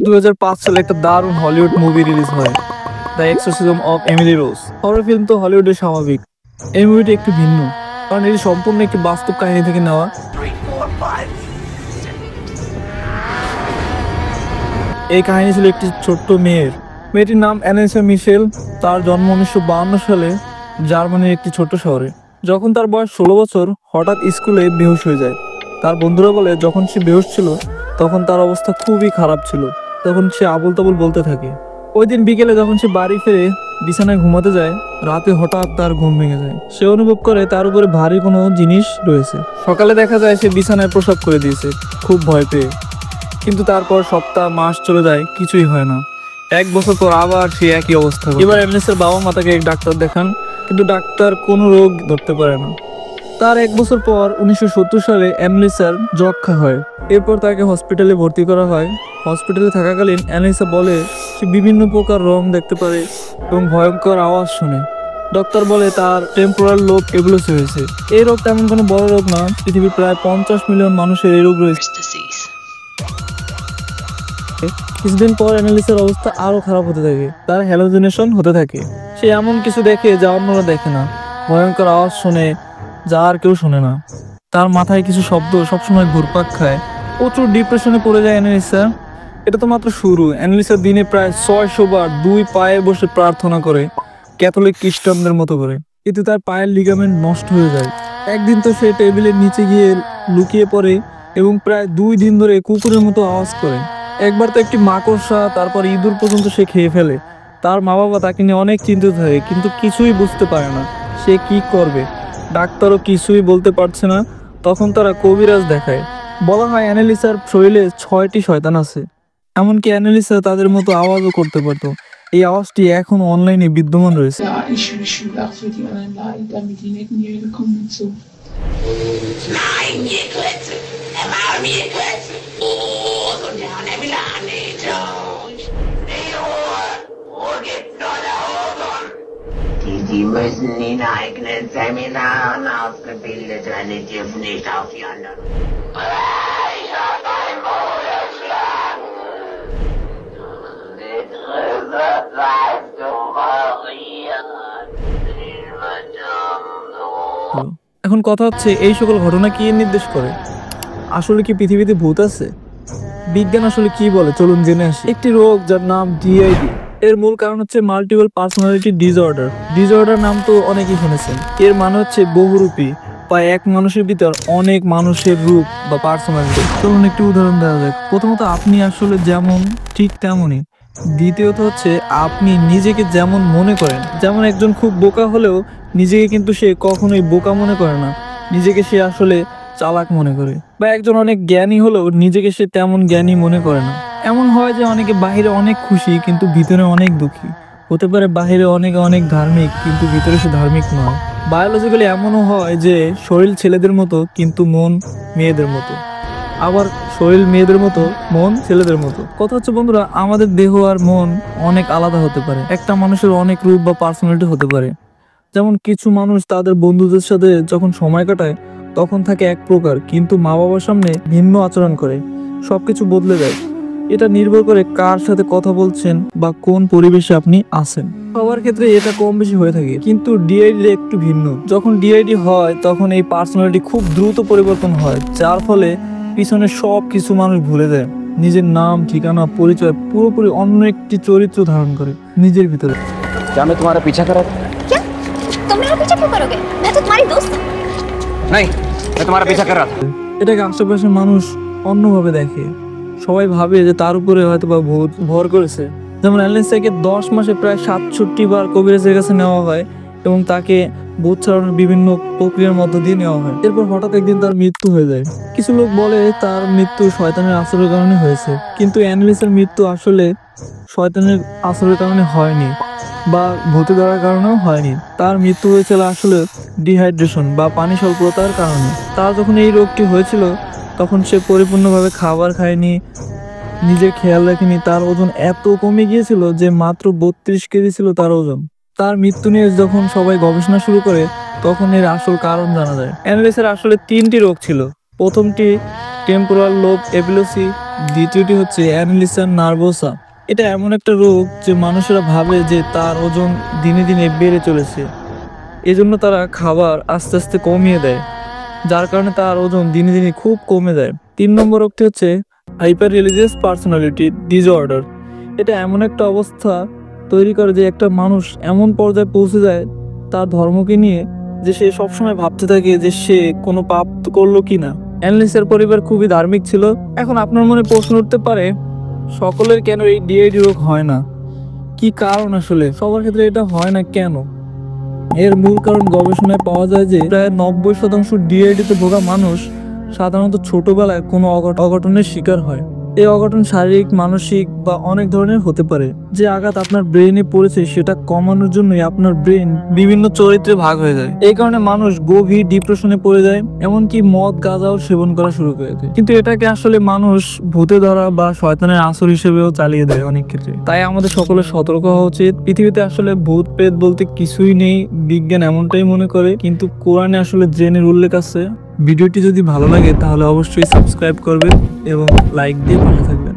2005 সালে একটা দারুণ হলিউড মুভি রিলিজ হয়, the exorcism of Emily rose. Horror film তো হলিউডের স্বাভাবিক। এই মুভিটি একটু ভিন্ন, কারণ এটি সম্পূর্ণ একটি বাস্তব কাহিনী থেকে নেওয়া। এই কাহিনী ছিল একটি ছোট্ট মেয়েটির নাম অ্যানেসা মিশেল। তার জন্ম 1952 সালে জার্মানির একটি ছোট্ট শহরে। যখন তার বয়স 16 বছর, হঠাৎ স্কুলে বেহুশ হয়ে যায়। তার বন্ধুরা বলে যখন সে বেহুশ ছিল তখন তার অবস্থা খুবই খারাপ ছিল। তখন সে আবল তাবল বলতে থাকে। ওই দিন বিকেলে যখন সে বাড়ি ফিরে বিছানায় ঘুমাতে যায়, রাতে হঠাৎ তার ঘুম ভেঙে যায়। সে অনুভব করে তার উপরে ভারী কোনো জিনিস রয়েছে। সকালে দেখা যায় সে বিছানায় প্রসাব করে দিয়েছে, খুব ভয় পেয়ে। কিন্তু তারপর সপ্তাহ মাস চলে যায়, কিছুই হয় না। 1 বছর পর আবার সে একই অবস্থা। এবার অ্যামনেসের বাবা মা তাকে এক ডাক্তার দেখান, কিন্তু ডাক্তার কোনো রোগ ধরতে পারে না। তার 1 বছর পর 1970 সালে অ্যামলিসার যক্ষা হয়। এরপর তাকে হসপিটালে ভর্তি করা হয়। হসপিটালে থাকাকালীন অ্যানিসা বলে সে বিভিন্ন প্রকার রং দেখতে পারে এবং ভয়ঙ্কর আওয়াজ শুনে। ডক্টর বলে তার টেম্পোরাল লোব এগুলোসি হয়েছে। এই রোগ তেমন কোনো বড় রোগ না, পৃথিবীর প্রায় 50 মিলিয়ন মানুষের এই রোগ রয়েছে। কিছুদিন পর অ্যানালিসের অবস্থা আরো খারাপ হতে থাকে, তার হ্যালোজিনেশন হতে থাকে। সে এমন কিছু দেখে যা অন্যরা দেখে না, ভয়ঙ্কর আওয়াজ শুনে যা আর কেউ শোনে না। তার মাথায় কিছু শব্দ সবসময় ঘুরপাক খায়। প্রচুর ডিপ্রেশনে পড়ে যায় অ্যানালিসা। এটা তো মাত্র শুরু। অ্যানালিসা দিনে প্রায় 600 বার 2 পায়ে বসে প্রার্থনা করে, ক্যাথলিক খ্রিস্টানদের মতো করে। এতে তার পায়ের লিগামেন্ট নষ্ট হয়ে যায়। একদিন তো সে টেবিলের নিচে গিয়ে লুকিয়ে পড়ে এবং প্রায় 2 দিন ধরে কুকুরের মতো আওয়াজ করে। একবার তো একটি মাকড়সা, তারপর ইঁদুর পর্যন্ত সে খেয়ে ফেলে। তার মা বাবা তাকে নিয়ে অনেক চিন্তিত হয়, কিন্তু কিছুই বুঝতে পারে না সে কি করবে। ডাক্তারও কিছুই বলতে পারছে না। তখন তারা কবিরাজ দেখায়। বলা হয় অ্যানালিসার শরীরে 6টি শয়তান আছে। এমনকি অ্যানালিসা তাদের মতো আওয়াজও করতে পারতো। এই আওয়াজটি এখন অনলাইনে বিদ্যমান রয়েছে। Ja, ich lache für die anderen leid, damit die nicht in ihre kommen und so. Nein, ihr Klötze! Er war mir Klötze! Oh, und der hat wieder nicht. Die Ruhe! Ruhe gibt's nur da oben! Die müssen in eigenen Seminaren ausgebildet werden, die dürfen nicht auf die anderen. Ich hab mein Bruder schlagen! Die Trübe weißt du horrieren! Hilfe dumm! এখন কথা হচ্ছে, এই সকল ঘটনা কি নির্দেশ করে? আসলে কি পৃথিবীতে ভূত আছে? বিজ্ঞান আসলে কি বলে চলুন জেনে আসি। একটি রোগ যার নাম ডিআইডি, এর মূল কারণ হচ্ছে মাল্টিপল পার্সোনালিটি ডিসঅর্ডার। ডিসঅর্ডার নাম তো অনেকেই শুনেছেন। এর মানে হচ্ছে বহুরূপী, বা এক মানুষের ভিতর অনেক মানুষের রূপ বা পার্সোনালিটি। চলুন একটি উদাহরণ দেওয়া যাক। প্রথমত, আপনি আসলে যেমন ঠিক তেমনই। দ্বিতীয়ত হচ্ছে আপনি নিজেকে যেমন মনে করেন। যেমন একজন খুব বোকা হলেও নিজেকে কিন্তু সে কখনোই বোকা মনে করে না, নিজেকে সে আসলে চালাক মনে করে। বা একজন অনেক জ্ঞানী হলেও নিজেকে সে তেমন জ্ঞানী মনে করে না। এমন হয় যে অনেকে বাহিরে অনেক খুশি কিন্তু ভিতরে অনেক দুঃখী। হতে পারে বাহিরে অনেক অনেক ধার্মিক কিন্তু ভিতরে সে ধার্মিক নয়। বায়োলজিক্যালি এমনও হয় যে শরীর ছেলেদের মতো কিন্তু মন মেয়েদের মতো, আবার শরীর মেয়েদের মতো মন ছেলেদের মতো। কথা হচ্ছে বন্ধুরা, আমাদের দেহ আর মন অনেক আলাদা হতে পারে। একটা মানুষের অনেক রূপ বা পার্সোনালিটি হতে পারে। যেমন কিছু মানুষ তাদের বন্ধুদের সাথে যখন সময় কাটায় তখন থাকে এক প্রকার, কিন্তু মা বাবার সামনে ভিন্ন আচরণ করে। সবকিছু বদলে যায়। এটা নির্ভর করে কার সাথে কথা বলছেন বা কোন পরিবেশে আপনি আছেন। সবার ক্ষেত্রে এটা কম বেশি হয়ে থাকে, কিন্তু ডিআইডি একটু ভিন্ন। যখন ডিআইডি হয় তখন এই পার্সোনালিটি খুব দ্রুত পরিবর্তন হয়, যার ফলে পিছনে সব কিছু মানুষ ভুলে যায়। নিজের নাম, ঠিকানা, পরিচয় পুরোপুরি অন্য একটি চরিত্র ধারণ করে নিজের ভিতরে। क्या मैं तुम्हारा पीछा कर रहा था? क्या? तुम मेरा पीछा क्यों करोगे? मैं तो तुम्हारी दोस्त हूँ। नहीं, मैं तुम्हारा पीछा कर रहा था। এটাকে আশেপাশের মানুষ অন্যভাবে দেখে। সবাই ভাবে যে তার উপরে হয়তো বা ভূত ভর করেছে। যেমন অ্যালেন্সাকে 10 মাসে প্রায় 67 বার কবিরাজের কাছে নেওয়া হয় এবং তাকে ভূত ছাড়ানোর বিভিন্ন প্রক্রিয়ার মধ্য দিয়ে নেওয়া হয়। এরপর হঠাৎ একদিন তার মৃত্যু হয়ে যায়। কিছু লোক বলে তার মৃত্যু শয়তানের আসরের কারণে হয়েছে, কিন্তু অ্যানালিসের মৃত্যু আসলে শয়তানের আসরের কারণে হয়নি বা ভূতে ধরার কারণেও হয়নি। তার মৃত্যু হয়েছিল আসলে ডিহাইড্রেশন বা পানি স্বল্পতার কারণে। তার যখন এই রোগটি হয়েছিল তখন সে পরিপূর্ণভাবে খাবার খায়নি, নিজের খেয়াল রাখেনি। তার ওজন এত কমে গিয়েছিল যে মাত্র 32 কেজি ছিল তার ওজন। তার মৃত্যু নিয়ে যখন সবাই গবেষণা শুরু করে তখন এর আসল কারণ জানা যায়। অ্যানালিসের আসলে 3টি রোগ ছিল। প্রথমটি টেম্পোরাল লোব এপিলেসি, দ্বিতীয়টি হচ্ছে অ্যানালিসা নার্ভোসা। এটা এমন একটা রোগ যে মানুষেরা ভাবে যে তার ওজন দিনে দিনে বেড়ে চলেছে, এজন্য তারা খাবার আস্তে আস্তে কমিয়ে দেয়, যার কারণে তার ওজন দিনে দিনে খুব কমে যায়। 3 নম্বর রোগটি হচ্ছে হাইপার রিলিজিয়াস পার্সোনালিটি ডিসঅর্ডার। এটা এমন একটা অবস্থা তৈরি করে যে একটা মানুষ এমন পর্যায়ে পৌঁছে যায় তার ধর্মকে নিয়ে যে সে সবসময় ভাবতে থাকে যে সে কোনো পাপ করলো কিনা। অ্যানালিসের পরিবার খুবই ধার্মিক ছিল। এখন আপনার মনে প্রশ্ন উঠতে পারে, সকলের কেন এই ডিআইডি রোগ হয় না? কি কারণ আসলে সবার ক্ষেত্রে এটা হয় না কেন? এর মূল কারণ গবেষণায় পাওয়া যায় যে প্রায় 90% ডিআইডিতে ভোগা মানুষ সাধারণত ছোটবেলায় কোনো অঘটনের শিকার হয়। এই অঘটন শারীরিক, মানসিক বা অনেক ধরনের হতে পারে। যে আঘাত আপনার ব্রেনে পড়েছে সেটা কমানোর জন্যই আপনার ব্রেন বিভিন্ন চরিত্রে ভাগ হয়ে যায়। এই কারণে মানুষ গভীর ডিপ্রেশনে পড়ে যায়, এমনকি মদ গাঁজাও সেবন করা শুরু করে দেয়। কিন্তু এটাকে আসলে মানুষ ভূতে ধরা বা শয়তানের আসর হিসেবেও চালিয়ে দেয় অনেক ক্ষেত্রে। তাই আমাদের সকলের সতর্ক হওয়া উচিত। পৃথিবীতে আসলে ভূত প্রেত বলতে কিছুই নেই, বিজ্ঞান এমনটাই মনে করে, কিন্তু কোরআনে আসলে জিনের উল্লেখ আছে। ভিডিওটি যদি ভালো লাগে তাহলে অবশ্যই সাবস্ক্রাইব করবেন এবং লাইক দিয়ে পাশে থাকবেন।